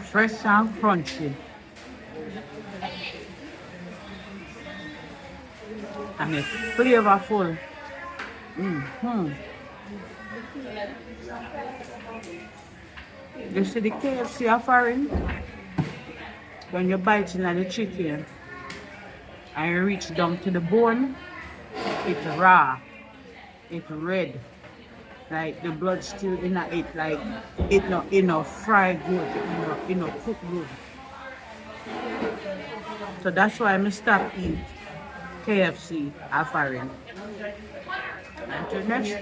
Fresh and crunchy. And it's flavorful. Mm-hmm. You see the KFC offering? When you bite into the chicken and you reach down to the bone, it's raw, it's red. Like the blood still in it, like it no fry good, it no cook good. So that's why I stop eat KFC offering. Until next time.